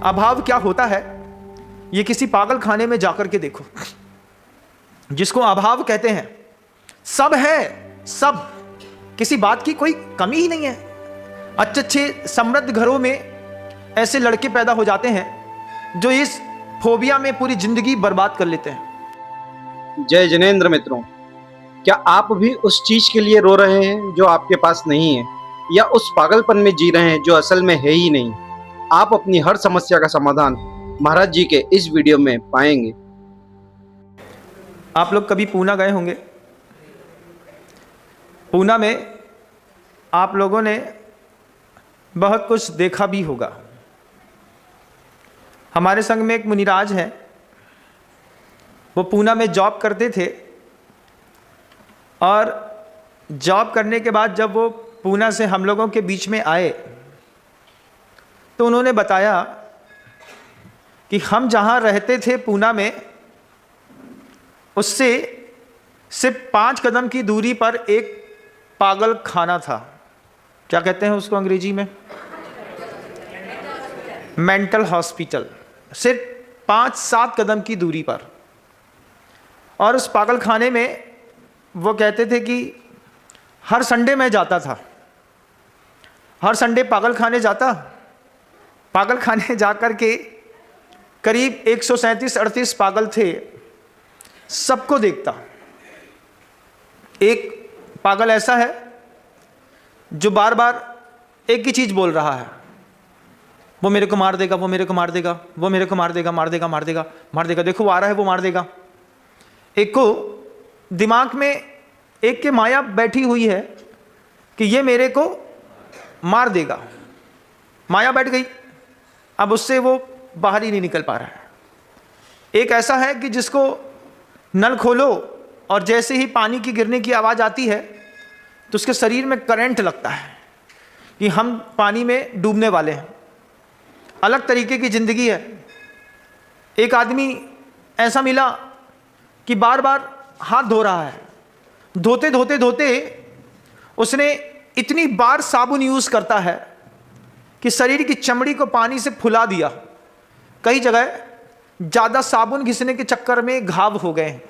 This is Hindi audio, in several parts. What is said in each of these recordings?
अभाव क्या होता है ये किसी पागल खाने में जाकर के देखो, जिसको अभाव कहते हैं। सब है, सब, किसी बात की कोई कमी ही नहीं है। अच्छे अच्छे समृद्ध घरों में ऐसे लड़के पैदा हो जाते हैं जो इस फोबिया में पूरी जिंदगी बर्बाद कर लेते हैं। जय जिनेंद्र मित्रों, क्या आप भी उस चीज के लिए रो रहे हैं जो आपके पास नहीं है, या उस पागलपन में जी रहे हैं जो असल में है ही नहीं? आप अपनी हर समस्या का समाधान महाराज जी के इस वीडियो में पाएंगे। आप लोग कभी पूना गए होंगे। पूना में आप लोगों ने बहुत कुछ देखा भी होगा। हमारे संग में एक मुनिराज हैं, वो पूना में जॉब करते थे और जॉब करने के बाद जब वो पूना से हम लोगों के बीच में आए तो उन्होंने बताया कि हम जहाँ रहते थे पूना में, उससे सिर्फ 5 कदम की दूरी पर एक पागल खाना था। क्या कहते हैं उसको अंग्रेजी में? मेंटल हॉस्पिटल, सिर्फ 5-7 कदम की दूरी पर। और उस पागल खाने में वो कहते थे कि हर संडे मैं जाता था, हर संडे पागल खाने जाता। पागल खाने जाकर के करीब 137-38 पागल थे, सबको देखता। एक पागल ऐसा है जो बार बार एक ही चीज बोल रहा है, वो मेरे को मार देगा, वो मेरे को मार देगा, वो मेरे को मार देगा, मार देगा, मार देगा, मार देगा, देखो वो आ रहा है, वो मार देगा। एक को दिमाग में एक के माया बैठी हुई है कि ये मेरे को मार देगा, माया बैठ गई, अब उससे वो बाहर ही नहीं निकल पा रहा है। एक ऐसा है कि जिसको नल खोलो और जैसे ही पानी की गिरने की आवाज़ आती है तो उसके शरीर में करंट लगता है कि हम पानी में डूबने वाले हैं। अलग तरीके की ज़िंदगी है। एक आदमी ऐसा मिला कि बार बार हाथ धो रहा है, धोते धोते धोते उसने इतनी बार साबुन यूज़ करता है कि शरीर की चमड़ी को पानी से फुला दिया। कई जगह ज़्यादा साबुन घिसने के चक्कर में घाव हो गए।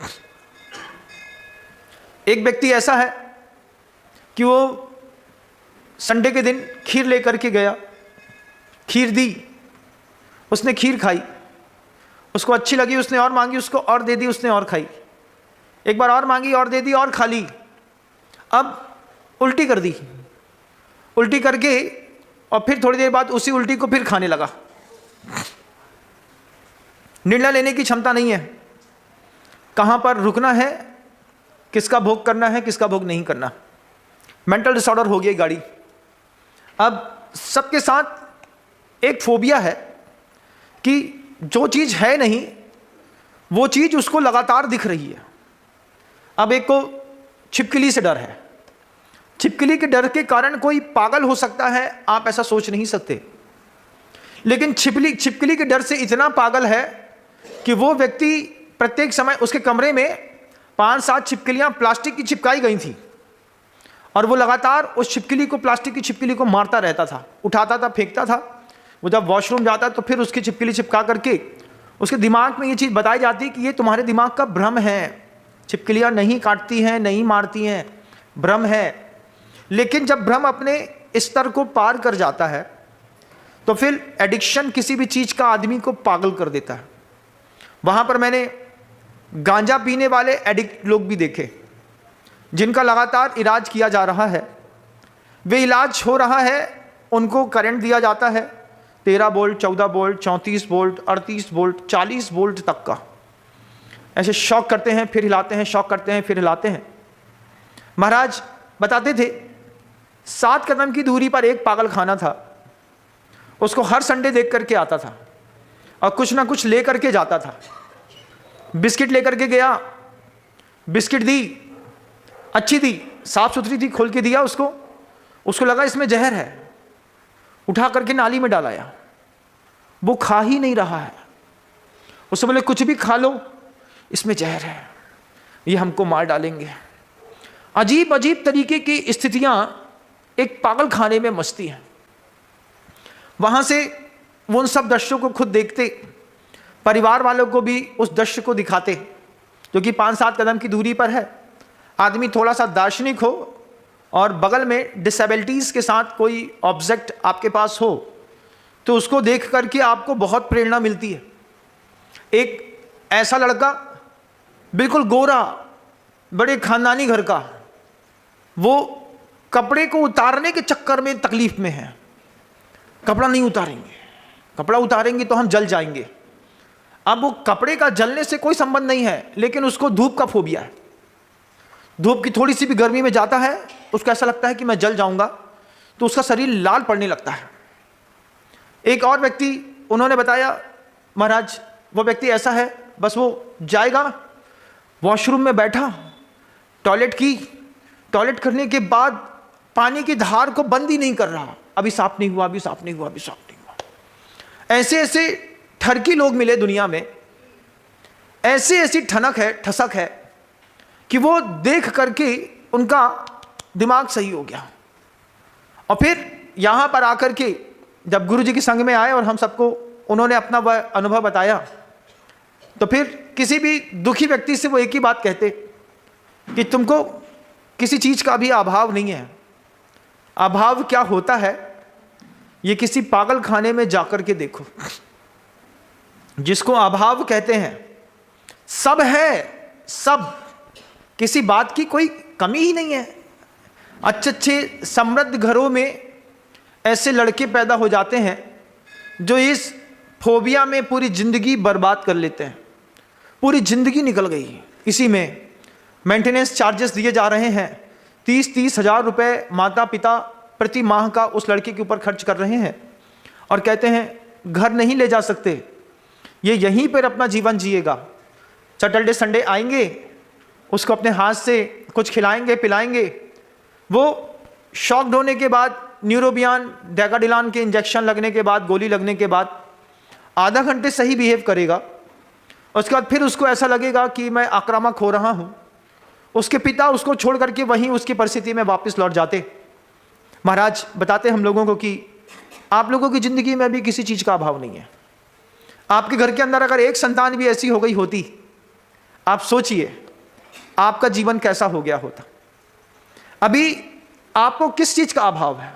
एक व्यक्ति ऐसा है कि वो संडे के दिन खीर लेकर के गया, खीर दी, उसने खीर खाई, उसको अच्छी लगी, उसने और मांगी, उसको और दे दी, उसने और खाई, एक बार और मांगी और दे दी और खा ली। अब उल्टी कर दी, उल्टी करके और फिर थोड़ी देर बाद उसी उल्टी को फिर खाने लगा। निर्णय लेने की क्षमता नहीं है, कहाँ पर रुकना है, किसका भोग करना है, किसका भोग नहीं करना। मेंटल डिसऑर्डर हो गई गाड़ी। अब सबके साथ एक फोबिया है कि जो चीज़ है नहीं वो चीज़ उसको लगातार दिख रही है। अब एक को छिपकली से डर है, छिपकली के डर के कारण कोई पागल हो सकता है, आप ऐसा सोच नहीं सकते। लेकिन छिपकली के डर से इतना पागल है कि वो व्यक्ति प्रत्येक समय, उसके कमरे में 5-7 छिपकलियां प्लास्टिक की चिपकाई गई थी और वो लगातार उस छिपकली को, प्लास्टिक की छिपकली को मारता रहता था, उठाता था, फेंकता था। वो जब वॉशरूम जाता तो फिर उसकी छिपकली चिपका करके उसके दिमाग में ये चीज़ बताई जाती कि ये तुम्हारे दिमाग का भ्रम है, छिपकलियां नहीं काटती हैं, नहीं मारती हैं, भ्रम है। लेकिन जब भ्रम अपने स्तर को पार कर जाता है तो फिर एडिक्शन किसी भी चीज़ का आदमी को पागल कर देता है। वहाँ पर मैंने गांजा पीने वाले एडिक्ट लोग भी देखे जिनका लगातार इलाज किया जा रहा है। वे इलाज हो रहा है, उनको करंट दिया जाता है 13 volt, 14 volt, 34 volt, 38 volt, 40 volt तक का। ऐसे शॉक करते हैं, फिर हिलाते हैं, शॉक करते हैं, फिर हिलाते हैं। महाराज बताते थे 7 कदम की दूरी पर एक पागल खाना था, उसको हर संडे देख करके आता था और कुछ ना कुछ ले करके जाता था। बिस्किट लेकर के गया, बिस्किट दी, अच्छी दी, साफ सुथरी थी, खोल के दिया उसको, उसको लगा इसमें जहर है, उठा करके नाली में डालाया। वो खा ही नहीं रहा है। उससे बोले कुछ भी खा लो, इसमें जहर है, ये हमको मार डालेंगे। अजीब अजीब तरीके की स्थितियां एक पागल खाने में मचती हैं। वहां से वो उन सब दृश्यों को खुद देखते, परिवार वालों को भी उस दृश्य को दिखाते, जो कि 5-7 कदम की दूरी पर है। आदमी थोड़ा सा दार्शनिक हो और बगल में डिसेबिलिटीज़ के साथ कोई ऑब्जेक्ट आपके पास हो, तो उसको देख करके आपको बहुत प्रेरणा मिलती है। एक ऐसा लड़का बिल्कुल गोरा, बड़े खानदानी घर का, वो कपड़े को उतारने के चक्कर में तकलीफ में है। कपड़ा नहीं उतारेंगे, कपड़ा उतारेंगे तो हम जल जाएंगे। अब वो कपड़े का जलने से कोई संबंध नहीं है, लेकिन उसको धूप का फोबिया है। धूप की थोड़ी सी भी गर्मी में जाता है, उसको ऐसा लगता है कि मैं जल जाऊंगा, तो उसका शरीर लाल पड़ने लगता है। एक और व्यक्ति, उन्होंने बताया महाराज वो व्यक्ति ऐसा है, बस वो जाएगा वॉशरूम में बैठा, टॉयलेट करने के बाद पानी की धार को बंद ही नहीं कर रहा, अभी साफ नहीं हुआ, अभी साफ नहीं हुआ, अभी साफ नहीं हुआ। ऐसे ऐसे ठरकी लोग मिले दुनिया में, ऐसी ऐसी ठसक है कि वो देख करके उनका दिमाग सही हो गया। और फिर यहाँ पर आकर के जब गुरु जी के संग में आए और हम सबको उन्होंने अपना वह अनुभव बताया, तो फिर किसी भी दुखी व्यक्ति से वो एक ही बात कहते कि तुमको किसी चीज़ का भी अभाव नहीं है। अभाव क्या होता है ये किसी पागल खाने में जाकर के देखो। जिसको अभाव कहते हैं, सब है, सब, किसी बात की कोई कमी ही नहीं है। अच्छे अच्छे समृद्ध घरों में ऐसे लड़के पैदा हो जाते हैं जो इस फोबिया में पूरी जिंदगी बर्बाद कर लेते हैं। पूरी जिंदगी निकल गई इसी में। मेंटेनेंस चार्जेस दिए जा रहे हैं, 30-30 हज़ार रुपये माता पिता प्रति माह का उस लड़के के ऊपर खर्च कर रहे हैं और कहते हैं घर नहीं ले जा सकते, ये यहीं पर अपना जीवन जिएगा। सैटरडे संडे आएंगे, उसको अपने हाथ से कुछ खिलाएंगे पिलाएंगे। वो शॉक्ड होने के बाद, न्यूरोबियान डेकाडिलान के इंजेक्शन लगने के बाद, गोली लगने के बाद आधा घंटे सही बिहेव करेगा। उसके बाद फिर उसको ऐसा लगेगा कि मैं आक्रामक हो रहा हूँ। उसके पिता उसको छोड़ करके वहीं उसकी परिस्थिति में वापस लौट जाते। महाराज बताते हम लोगों को कि आप लोगों की ज़िंदगी में भी किसी चीज़ का अभाव नहीं है। आपके घर के अंदर अगर एक संतान भी ऐसी हो गई होती, आप सोचिए आपका जीवन कैसा हो गया होता। अभी आपको किस चीज़ का अभाव है,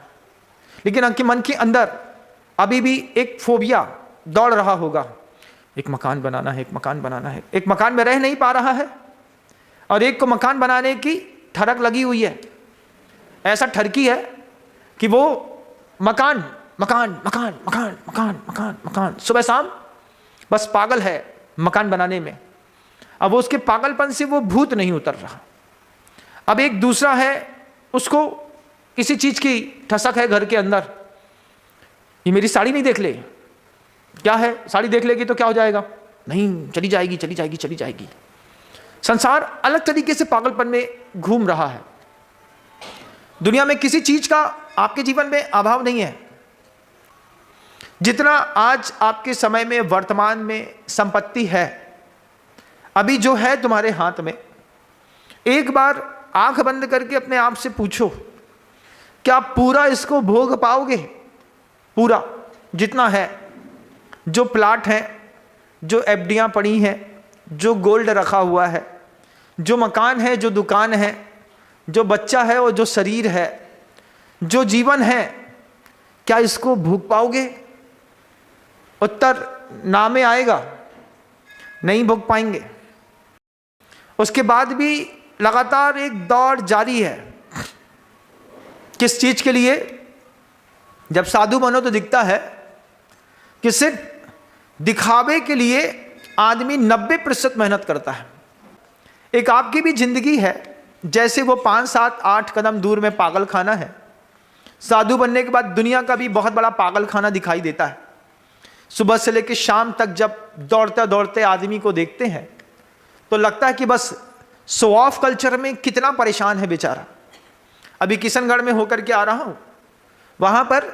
लेकिन आपके मन के अंदर अभी भी एक फोबिया दौड़ रहा होगा। एक मकान बनाना है, एक मकान बनाना है। एक मकान में रह नहीं पा रहा है और एक को मकान बनाने की ठरक लगी हुई है। ऐसा ठरकी है कि वो मकान मकान मकान मकान मकान मकान मकान सुबह शाम बस पागल है मकान बनाने में। अब वो उसके पागलपन से वो भूत नहीं उतर रहा। अब एक दूसरा है, उसको किसी चीज़ की ठसक है घर के अंदर। ये मेरी साड़ी नहीं देख ले, क्या है, साड़ी देख लेगी तो क्या हो जाएगा, नहीं चली जाएगी चली जाएगी चली जाएगी। संसार अलग तरीके से पागलपन में घूम रहा है। दुनिया में किसी चीज का आपके जीवन में अभाव नहीं है। जितना आज आपके समय में वर्तमान में संपत्ति है, अभी जो है तुम्हारे हाथ में, एक बार आंख बंद करके अपने आप से पूछो, क्या पूरा इसको भोग पाओगे? पूरा जितना है, जो प्लाट हैं, जो एफडियां पड़ी हैं, जो गोल्ड रखा हुआ है, जो मकान है, जो दुकान है, जो बच्चा है और जो शरीर है, जो जीवन है, क्या इसको भोग पाओगे? उत्तर ना में आएगा, नहीं भोग पाएंगे। उसके बाद भी लगातार एक दौड़ जारी है। किस चीज के लिए? जब साधु बनो तो दिखता है कि सिर्फ दिखावे के लिए आदमी 90% मेहनत करता है। एक आपकी भी जिंदगी है, जैसे वो 5, 7, 8 कदम दूर में पागल खाना है। साधु बनने के बाद दुनिया का भी बहुत बड़ा पागल खाना दिखाई देता है। सुबह से लेकर शाम तक जब दौड़ते दौड़ते आदमी को देखते हैं तो लगता है कि बस शो ऑफ कल्चर में कितना परेशान है बेचारा। अभी किशनगढ़ में होकर के आ रहा हूँ, वहाँ पर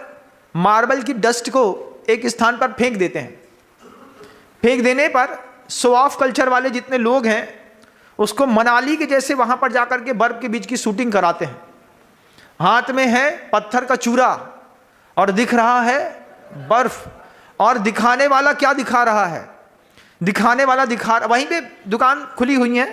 मार्बल की डस्ट को एक स्थान पर फेंक देते हैं। फेंक देने पर शो ऑफ कल्चर वाले जितने लोग हैं उसको मनाली के जैसे वहाँ पर जाकर के बर्फ़ के बीच की शूटिंग कराते हैं। हाथ में है पत्थर का चूरा और दिख रहा है बर्फ़, और दिखाने वाला क्या दिखा रहा है? दिखाने वाला वहीं पे दुकान खुली हुई है,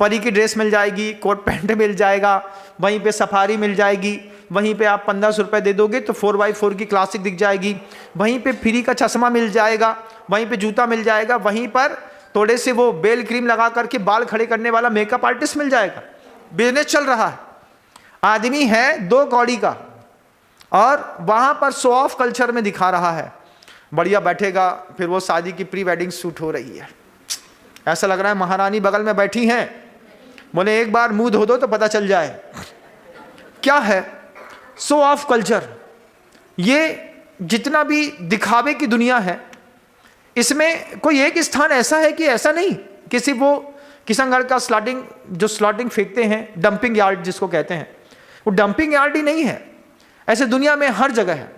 परी की ड्रेस मिल जाएगी, कोट पैंट मिल जाएगा, वहीं पे सफारी मिल जाएगी, वहीं पे आप 1500 रुपये दे दोगे तो 4x4 की क्लासिक दिख जाएगी, वहीं पे फ्री का चश्मा मिल जाएगा, वहीं पे जूता मिल जाएगा, वहीं पर थोड़े से वो बेल क्रीम लगा करके बाल खड़े करने वाला मेकअप आर्टिस्ट मिल जाएगा। बिजनेस चल रहा है। आदमी है 2 कौड़ी का और वहाँ पर शो ऑफ कल्चर में दिखा रहा है, बढ़िया बैठेगा, फिर वो शादी की प्री वेडिंग शूट हो रही है, ऐसा लग रहा है महारानी बगल में बैठी हैं, बोले एक बार मुंह धो दो तो पता चल जाए। क्या है? Show off culture. ये जितना भी दिखावे की दुनिया है, इसमें कोई एक स्थान ऐसा है कि ऐसा नहीं, किसी वो किशनगढ़ का स्लॉटिंग फेंकते हैं, डंपिंग यार्ड जिसको कहते हैं, वो डंपिंग यार्ड ही नहीं है, ऐसे दुनिया में हर जगह है।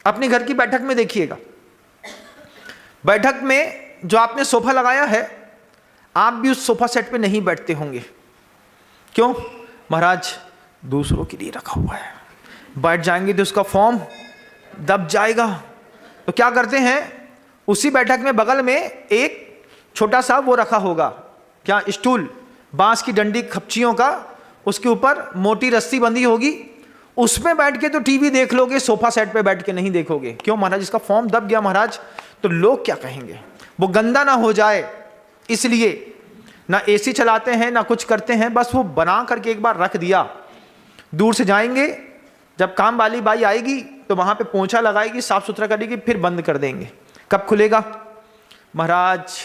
अपने घर की बैठक में देखिएगा, बैठक में जो आपने सोफा लगाया है, आप भी उस सोफा सेट पे नहीं बैठते होंगे। क्यों? महाराज दूसरों के लिए रखा हुआ है, बैठ जाएंगे तो उसका फॉर्म दब जाएगा। तो क्या करते हैं, उसी बैठक में बगल में एक छोटा सा वो रखा होगा, क्या, स्टूल, बांस की डंडी खपचियों का, उसके ऊपर मोटी रस्सी बंधी होगी, उसमें बैठ के तो टीवी देख लोगे, सोफा सेट पे बैठ के नहीं देखोगे। क्यों महाराज? इसका फॉर्म दब गया महाराज, तो लोग क्या कहेंगे, वो गंदा ना हो जाए, इसलिए ना एसी चलाते हैं ना कुछ करते हैं, बस वो बना करके एक बार रख दिया। दूर से जाएंगे, जब काम वाली बाई आएगी तो वहां पे पोंछा लगाएगी, साफ सुथरा करेगी, फिर बंद कर देंगे। कब खुलेगा? महाराज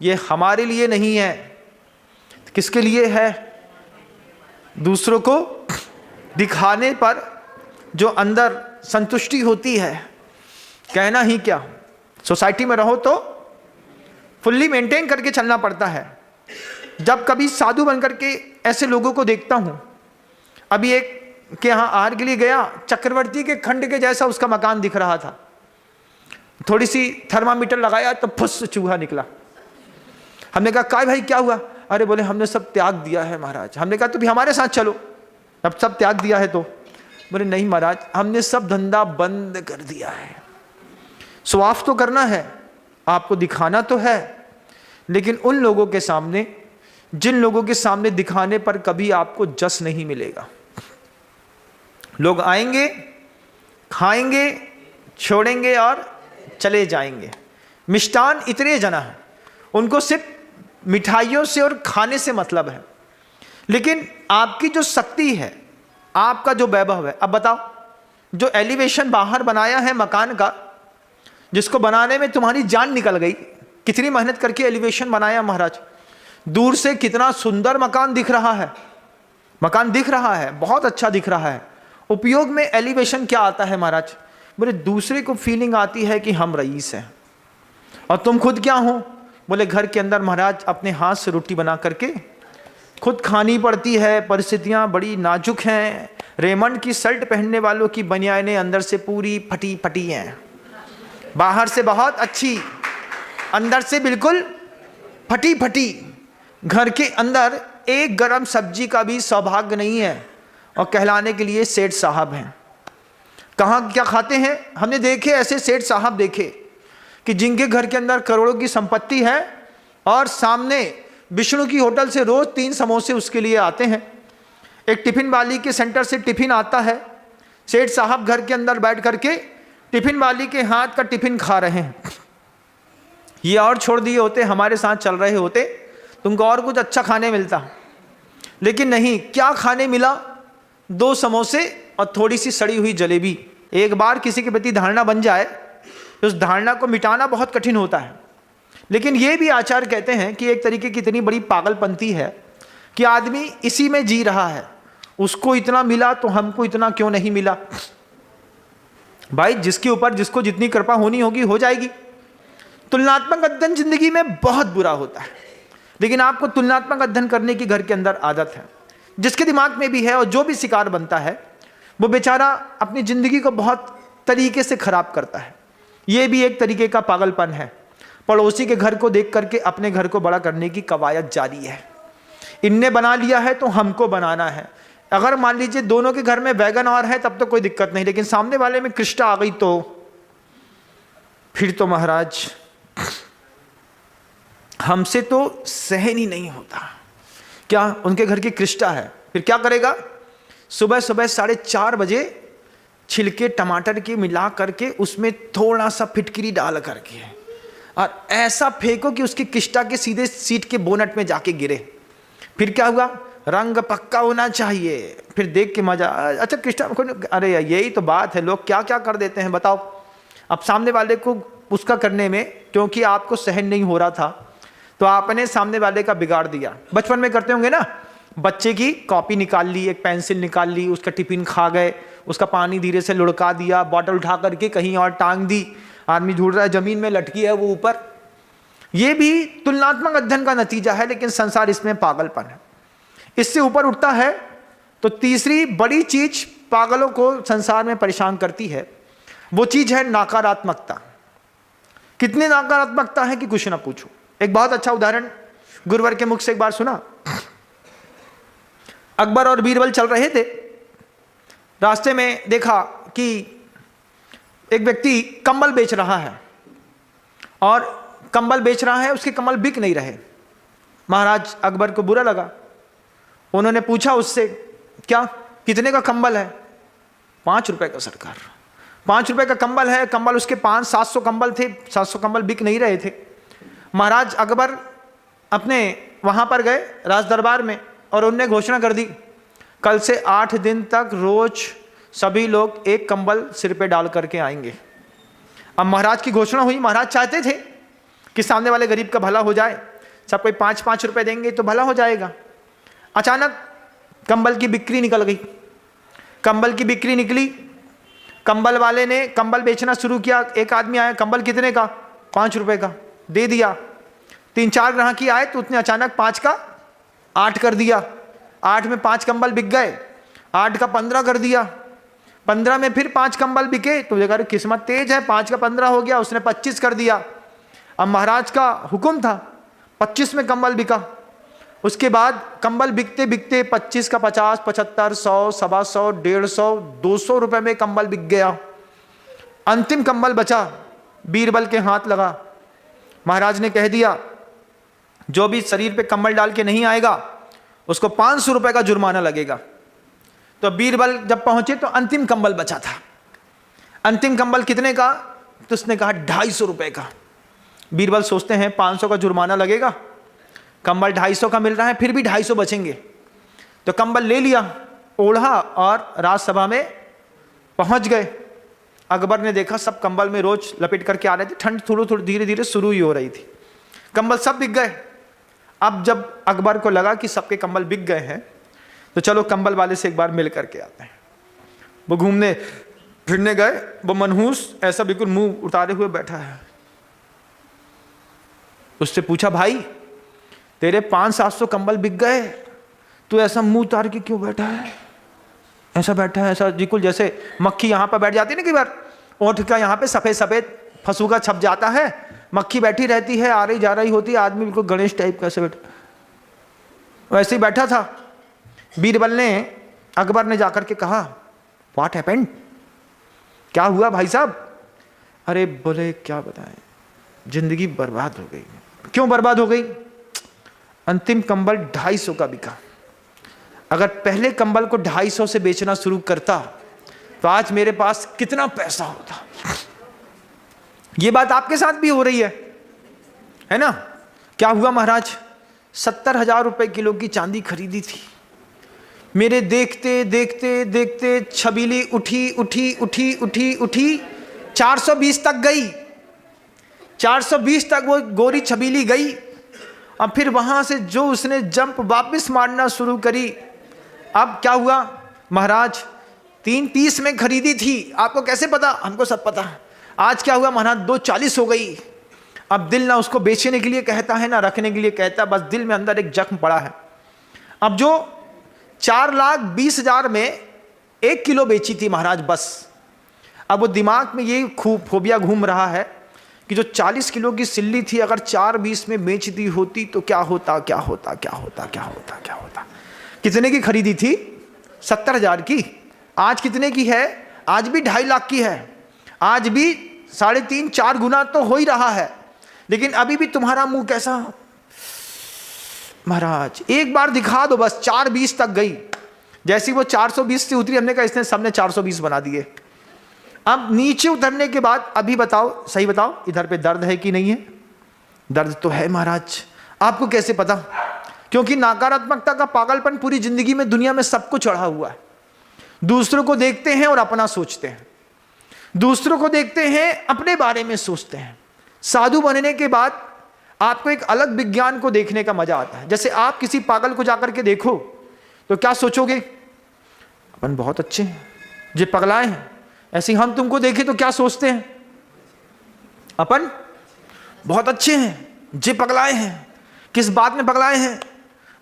ये हमारे लिए नहीं है, किसके लिए है? दूसरों को दिखाने पर जो अंदर संतुष्टि होती है, कहना ही क्या। सोसाइटी में रहो तो फुल्ली मेंटेन करके चलना पड़ता है। जब कभी साधु बनकर के ऐसे लोगों को देखता हूं, अभी एक के यहाँ आहार के लिए गया, चक्रवर्ती के खंड के जैसा उसका मकान दिख रहा था, थोड़ी सी थर्मामीटर लगाया तो फुस चूहा निकला। हमने कहा काय भाई क्या हुआ? अरे बोले हमने सब त्याग दिया है महाराज। हमने कहा तो भी हमारे साथ चलो, अब सब त्याग दिया है तो? बोले नहीं महाराज, हमने सब धंधा बंद कर दिया है। स्वाफ तो करना है, आपको दिखाना तो है, लेकिन उन लोगों के सामने, जिन लोगों के सामने दिखाने पर कभी आपको जस नहीं मिलेगा। लोग आएंगे, खाएंगे, छोड़ेंगे और चले जाएंगे। मिष्टान इतने जना है, उनको सिर्फ मिठाइयों से और खाने से मतलब है, लेकिन आपकी जो शक्ति है, आपका जो वैभव है, अब बताओ, जो एलिवेशन बाहर बनाया है मकान का, जिसको बनाने में तुम्हारी जान निकल गई, कितनी मेहनत करके एलिवेशन बनाया महाराज, दूर से कितना सुंदर मकान दिख रहा है, मकान दिख रहा है, बहुत अच्छा दिख रहा है। उपयोग में एलिवेशन क्या आता है महाराज? बोले दूसरे को फीलिंग आती है कि हम रईस हैं। और तुम खुद क्या हो? बोले घर के अंदर महाराज अपने हाथ से रोटी बना करके खुद खानी पड़ती है, परिस्थितियां बड़ी नाजुक हैं। रेमंड की शर्ट पहनने वालों की बनियानें अंदर से पूरी फटी फटी हैं, बाहर से बहुत अच्छी, अंदर से बिल्कुल फटी फटी। घर के अंदर एक गरम सब्जी का भी सौभाग्य नहीं है और कहलाने के लिए सेठ साहब हैं। कहाँ क्या खाते हैं? हमने देखे ऐसे सेठ साहब देखे कि जिनके घर के अंदर करोड़ों की संपत्ति है और सामने विष्णु की होटल से रोज 3 समोसे उसके लिए आते हैं। एक टिफिन वाली के सेंटर से टिफिन आता है, सेठ साहब घर के अंदर बैठ करके टिफिन वाली के हाथ का टिफिन खा रहे हैं। ये और छोड़ दिए होते, हमारे साथ चल रहे होते, तुमको और कुछ अच्छा खाने मिलता, लेकिन नहीं। क्या खाने मिला? 2 समोसे और थोड़ी सी सड़ी हुई जलेबी। एक बार किसी के प्रति धारणा बन जाए तो उस धारणा को मिटाना बहुत कठिन होता है। लेकिन ये भी आचार्य कहते हैं कि एक तरीके की इतनी बड़ी पागलपंती है कि आदमी इसी में जी रहा है, उसको इतना मिला तो हमको इतना क्यों नहीं मिला। भाई जिसके ऊपर जिसको जितनी कृपा होनी होगी हो जाएगी। तुलनात्मक अध्ययन जिंदगी में बहुत बुरा होता है, लेकिन आपको तुलनात्मक अध्ययन करने की घर के अंदर आदत है, जिसके दिमाग में भी है, और जो भी शिकार बनता है वो बेचारा अपनी जिंदगी को बहुत तरीके से खराब करता है। ये भी एक तरीके का पागलपन है। पड़ोसी के घर को देख करके अपने घर को बड़ा करने की कवायद जारी है। इनने बना लिया है तो हमको बनाना है। अगर मान लीजिए दोनों के घर में वैगन और है तब तो कोई दिक्कत नहीं, लेकिन सामने वाले में कृष्णा आ गई तो फिर तो महाराज हमसे तो सहन ही नहीं होता। क्या उनके घर की कृष्टा है, फिर क्या करेगा, सुबह सुबह 4:30 बजे छिलके टमाटर के मिला करके उसमें थोड़ा सा फिटकरी डाल करके और ऐसा फेंको कि उसकी किष्टा के सीधे सीट के बोनट में जाके गिरे। फिर क्या हुआ, रंग पक्का होना चाहिए। फिर देख के मजा, अच्छा किष्टा, अरे यही तो बात है, लोग क्या क्या कर देते हैं बताओ। अब सामने वाले को उसका करने में, क्योंकि आपको सहन नहीं हो रहा था तो आपने सामने वाले का बिगाड़ दिया। बचपन में करते होंगे ना, बच्चे की कॉपी निकाल ली, एक पेंसिल निकाल ली, उसका टिफिन खा गए, उसका पानी धीरे से लुढ़का दिया, बॉटल उठा करके कहीं और टांग दी, आदमी ढूंढ रहा है, जमीन में लटकी है वो ऊपर। ये भी तुलनात्मक अध्ययन का नतीजा है, लेकिन संसार इसमें पागलपन है। इससे ऊपर उठता है तो तीसरी बड़ी चीज पागलों को संसार में परेशान करती है, वो चीज है नकारात्मकता। कितनी नकारात्मकता है कि कुछ ना पूछो। एक बहुत अच्छा उदाहरण गुरुवर के मुख से एक बार सुना। अकबर और बीरबल चल रहे थे, रास्ते में देखा कि एक व्यक्ति कंबल बेच रहा है और कंबल बेच रहा है, उसके कंबल बिक नहीं रहे। महाराज अकबर को बुरा लगा, उन्होंने पूछा उससे, क्या कितने का कंबल है? 5 रुपए का सरकार। 5 रुपए का कंबल है, कंबल उसके 500-700 कंबल थे, 700 कंबल बिक नहीं रहे थे। महाराज अकबर अपने वहां पर गए राज दरबार में और उनने घोषणा कर दी, कल से 8 दिन तक रोज सभी लोग एक कंबल सिर पे डाल करके आएंगे। अब महाराज की घोषणा हुई, महाराज चाहते थे कि सामने वाले गरीब का भला हो जाए, सब कोई 5-5 रुपए देंगे तो भला हो जाएगा। अचानक कंबल की बिक्री निकल गई। कंबल की बिक्री निकली, कंबल वाले ने कंबल बेचना शुरू किया। एक आदमी आया, कंबल कितने का? 5 रुपए का, दे दिया। 3-4 ग्राहकी आए तो उसने अचानक 5 का 8 कर दिया। 8 में 5 कंबल बिक गए, 8 का 15 कर दिया। 15 में फिर 5 कंबल बिके तो देखा किस्मत तेज है, 5 का 15 हो गया, उसने 25 कर दिया। अब महाराज का हुक्म था, 25 में कंबल बिका। उसके बाद कंबल बिकते बिकते 25 का 50, 75, 100, 125, 150, 200 रुपए में कंबल बिक गया। अंतिम कंबल बचा, बीरबल के हाथ लगा। महाराज ने कह दिया, जो भी शरीर पे कंबल डाल के नहीं आएगा उसको 500 रुपए का जुर्माना लगेगा। तो बीरबल जब पहुंचे तो अंतिम कंबल बचा था। अंतिम कंबल कितने का? तो उसने कहा 250 रुपए का। बीरबल सोचते हैं 500 का जुर्माना लगेगा, कंबल 250 का मिल रहा है, फिर भी 250 बचेंगे। तो कंबल ले लिया, ओढ़ा और राजसभा में पहुंच गए। अकबर ने देखा सब कंबल में रोज लपेट करके आ रहे थे, ठंड थोड़ी थोड़ी धीरे धीरे शुरू ही हो रही थी, कंबल सब बिक गए। अब जब अकबर को लगा कि सबके कंबल बिक गए हैं तो चलो कंबल वाले से एक बार मिल करके आते हैं। वो घूमने फिरने गए, वो मनहूस ऐसा बिल्कुल मुंह उतारे हुए बैठा है। उससे पूछा, भाई तेरे 500-700 कंबल बिक गए, तू ऐसा मुंह उतार के क्यों बैठा है? ऐसा बैठा है, ऐसा बिल्कुल जैसे मक्खी यहाँ पर बैठ जाती है ना, कई बार ओठ का यहाँ पे सफेद सफेद फसूका छप जाता है, मक्खी बैठी रहती है, आ रही जा रही होती है, आदमी बिल्कुल गणेश टाइप का ऐसे बैठा, वैसे ही बैठा था। बीरबल ने, अकबर ने जाकर के कहा, व्हाट हैपेंड, क्या हुआ भाई साहब? अरे बोले क्या बताएं, जिंदगी बर्बाद हो गई। क्यों बर्बाद हो गई? अंतिम कंबल 250 का बिका। अगर पहले कंबल को 250 से बेचना शुरू करता तो आज मेरे पास कितना पैसा होता। ये बात आपके साथ भी हो रही है ना? क्या हुआ महाराज, 70,000 रुपए किलो की चांदी खरीदी थी। मेरे देखते देखते देखते छबीली उठी उठी उठी उठी उठी 420 तक गई। 420 तक वो गोरी छबीली गई। अब फिर वहां से जो उसने जंप वापस मारना शुरू करी। अब क्या हुआ महाराज, 330 में खरीदी थी, आपको कैसे पता? हमको सब पता। आज क्या हुआ महाराज, 240 हो गई। अब दिल ना उसको बेचने के लिए कहता है ना रखने के लिए कहता है, बस दिल में अंदर एक जख्म पड़ा है। अब जो 4,20,000 में 1 किलो बेची थी महाराज, बस अब वो दिमाग में ये खूब फोबिया घूम रहा है कि जो 40 किलो की सिल्ली थी अगर 4,20 में बेच दी होती तो क्या होता, क्या होता, क्या होता, क्या होता, क्या होता। कितने की खरीदी थी? 70,000 की। आज कितने की है? आज भी 2.5 लाख की है। आज भी 3.5 4 गुना तो हो ही रहा है, लेकिन अभी भी तुम्हारा मुंह कैसा, महाराज एक बार दिखा दो बस, 420 तक गई। जैसी वो 420 से उतरी, हमने कहा इसने सबने 420 बना दिए। अब नीचे उतरने के बाद अभी बताओ, सही बताओ, इधर पे दर्द है कि नहीं है? दर्द तो है महाराज। आपको कैसे पता? क्योंकि नकारात्मकता का पागलपन पूरी जिंदगी में दुनिया में सबको चढ़ा हुआ है। दूसरों को देखते हैं और अपना सोचते हैं, दूसरों को देखते हैं अपने बारे में सोचते हैं। साधु बनने के बाद आपको एक अलग विज्ञान को देखने का मजा आता है। जैसे आप किसी पागल को जाकर के देखो तो क्या सोचोगे? अपन बहुत अच्छे हैं, जे पगलाए हैं। ऐसे हम तुमको देखें तो क्या सोचते हैं? अपन बहुत अच्छे हैं, जे पगलाए हैं। किस बात में पगलाए हैं?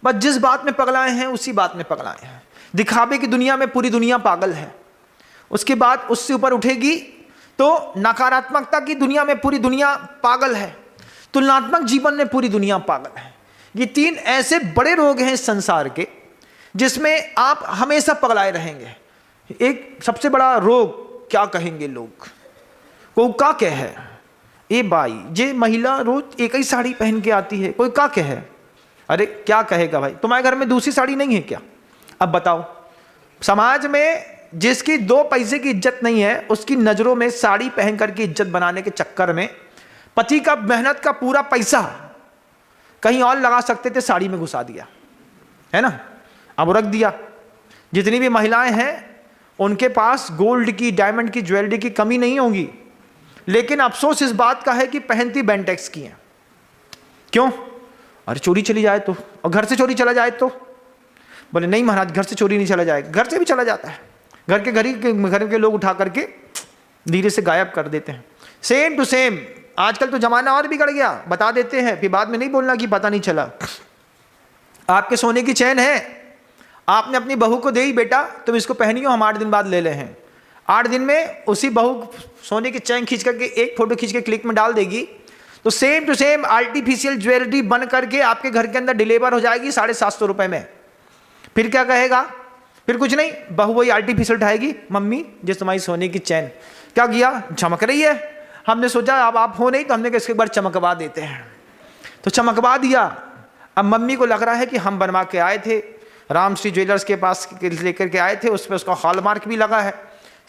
बस जिस बात में पगलाए हैं उसी बात में पगलाए हैं। दिखावे की दुनिया में पूरी दुनिया पागल है। उसके बाद उससे ऊपर उठेगी तो नकारात्मकता की दुनिया में पूरी दुनिया पागल है। तुलनात्मक जीवन में पूरी दुनिया पागल है। ये 3 ऐसे बड़े रोग हैं इस संसार के जिसमें आप हमेशा पगलाए रहेंगे। एक सबसे बड़ा रोग क्या कहेंगे लोग? कोई का कह है, ए भाई जे महिला रोज एक ही साड़ी पहन के आती है, कोई का कह है। अरे क्या कहेगा भाई, तुम्हारे घर में दूसरी साड़ी नहीं है क्या? अब बताओ, समाज में जिसकी 2 पैसे की इज्जत नहीं है, उसकी नजरों में साड़ी पहन करके इज्जत बनाने के चक्कर में पति का मेहनत का पूरा पैसा कहीं और लगा सकते थे, साड़ी में घुसा दिया है ना, अब रख दिया। जितनी भी महिलाएं हैं उनके पास गोल्ड की, डायमंड की, ज्वेलरी की कमी नहीं होगी, लेकिन अफसोस इस बात का है कि पहनती बेंटेक्स की हैं। क्यों? अरे चोरी चली जाए तो, और घर से चोरी चला जाए तो। बोले नहीं महाराज, घर से चोरी नहीं चला जाए, घर से भी चला जाता है। घर के लोग उठा करके धीरे से गायब कर देते हैं। सेम टू सेम आजकल तो जमाना और बिगड़ गया, बता देते हैं फिर बाद में नहीं बोलना कि पता नहीं चला। आपके सोने की चैन है, आपने अपनी बहू को दे ही, बेटा तुम इसको पहनियो, हम 8 दिन बाद ले ले हैं। 8 दिन में उसी बहू सोने की चैन खींच करके एक फोटो खींच के क्लिक में डाल देगी, तो same to same artificial jewellery बन करके आपके घर के अंदर डिलीवर हो जाएगी 750 रुपए में। फिर क्या कहेगा? फिर कुछ नहीं, बहू वही आर्टिफिशियल उठाएगी, मम्मी जिस तुम्हारी सोने की चैन क्या किया, चमक रही है। हमने सोचा अब आप हो नहीं तो हमने इसके बार चमकवा देते हैं, तो चमकवा दिया। अब मम्मी को लग रहा है कि हम बनवा के आए थे, राम श्री ज्वेलर्स के पास लेकर के आए थे, उस पर उसका हॉलमार्क भी लगा है।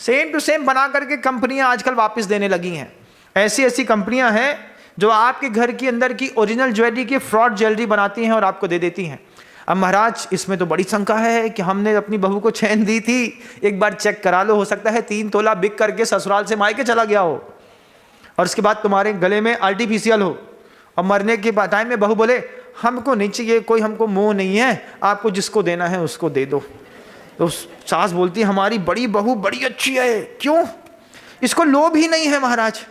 सेम टू सेम बना करके कंपनियां आजकल वापस देने लगी हैं। ऐसी ऐसी कंपनियां हैं जो आपके घर के अंदर की ओरिजिनल ज्वेलरी की फ्रॉड ज्वेलरी बनाती हैं और आपको दे देती हैं। अब महाराज इसमें तो बड़ी शंका है कि हमने अपनी बहू को चैन दी थी, एक बार चेक करा लो, हो सकता है 3 तोला बिक करके ससुराल से मायके चला गया हो और उसके बाद तुम्हारे गले में आर्टिफिशियल हो, और मरने के टाइम में बहू बोले हमको नहीं चाहिए, कोई हमको मोह नहीं है, आपको जिसको देना है उसको दे दो। तो सास बोलती है हमारी बड़ी बहू बड़ी अच्छी है, क्यों? इसको लोभ ही नहीं है महाराज।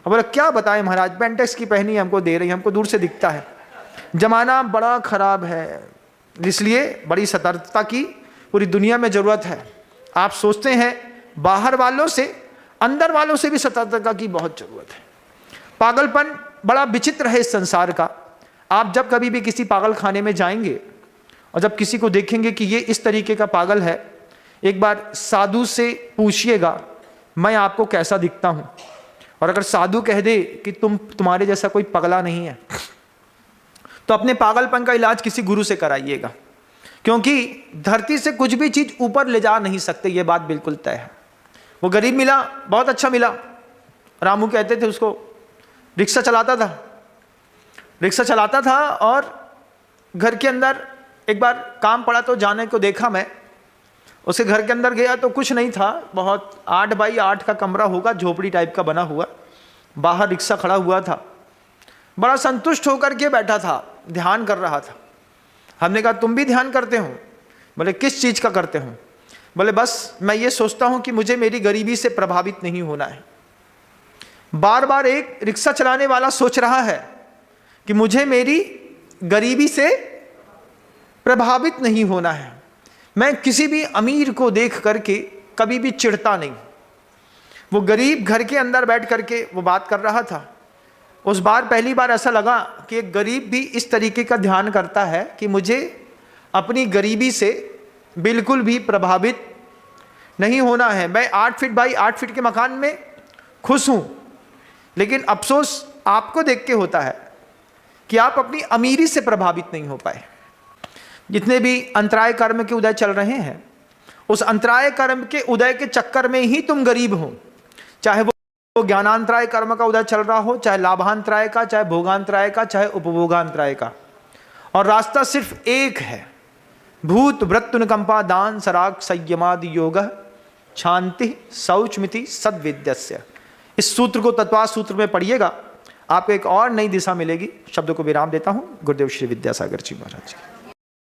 अब बोला क्या बताएं महाराज, पेंटेक्स की पहनी हमको दे रही, हमको दूर से दिखता है। जमाना बड़ा खराब है, इसलिए बड़ी सतर्कता की पूरी दुनिया में जरूरत है। आप सोचते हैं बाहर वालों से, अंदर वालों से भी सतर्कता की बहुत जरूरत है। पागलपन बड़ा विचित्र है इस संसार का। आप जब कभी भी किसी पागल खाने में जाएंगे और जब किसी को देखेंगे कि ये इस तरीके का पागल है, एक बार साधु से पूछिएगा मैं आपको कैसा दिखता हूं, और अगर साधु कह दे कि तुम्हारे जैसा कोई पगला नहीं है, तो अपने पागलपन का इलाज किसी गुरु से कराइएगा, क्योंकि धरती से कुछ भी चीज ऊपर ले जा नहीं सकते, ये बात बिल्कुल तय है। वो गरीब मिला, बहुत अच्छा मिला, रामू कहते थे उसको, रिक्शा चलाता था और घर के अंदर एक बार काम पड़ा तो जाने को देखा मैं, उसके घर के अंदर गया तो कुछ नहीं था, बहुत 8 बाई 8 का कमरा होगा, झोपड़ी टाइप का बना हुआ, बाहर रिक्शा खड़ा हुआ था, बड़ा संतुष्ट होकर के बैठा था, ध्यान कर रहा था। हमने कहा तुम भी ध्यान करते हो? बोले किस चीज़ का करते हो? बोले बस मैं ये सोचता हूँ कि मुझे मेरी गरीबी से प्रभावित नहीं होना है। बार बार एक रिक्शा चलाने वाला सोच रहा है कि मुझे मेरी गरीबी से प्रभावित नहीं होना है। मैं किसी भी अमीर को देख करके कभी भी चिढ़ता नहीं। वो गरीब घर के अंदर बैठ करके वो बात कर रहा था। उस बार पहली बार ऐसा लगा कि एक गरीब भी इस तरीके का ध्यान करता है कि मुझे अपनी गरीबी से बिल्कुल भी प्रभावित नहीं होना है। मैं 8 फीट बाई 8 फीट के मकान में खुश हूँ, लेकिन अफसोस आपको देख के होता है कि आप अपनी अमीरी से प्रभावित नहीं हो पाए। जितने भी अंतराय कर्म के उदय चल रहे हैं, उस अंतराय कर्म के उदय के चक्कर में ही तुम गरीब हो। चाहे वो ज्ञानांतराय कर्म का उदय चल रहा हो, चाहे लाभांतराय का, चाहे भोगांतराय का, चाहे उपभोगांतराय का। और रास्ता सिर्फ एक है, भूत वृत्तनुकंपा दान सराग संयमादि योग शांति शौचमिति सद्विद्यस्य। इस सूत्र को तत्वा सूत्र में पढ़िएगा, आपको एक और नई दिशा मिलेगी। शब्द को विराम देता हूं। गुरुदेव श्री विद्यासागर जी महाराज।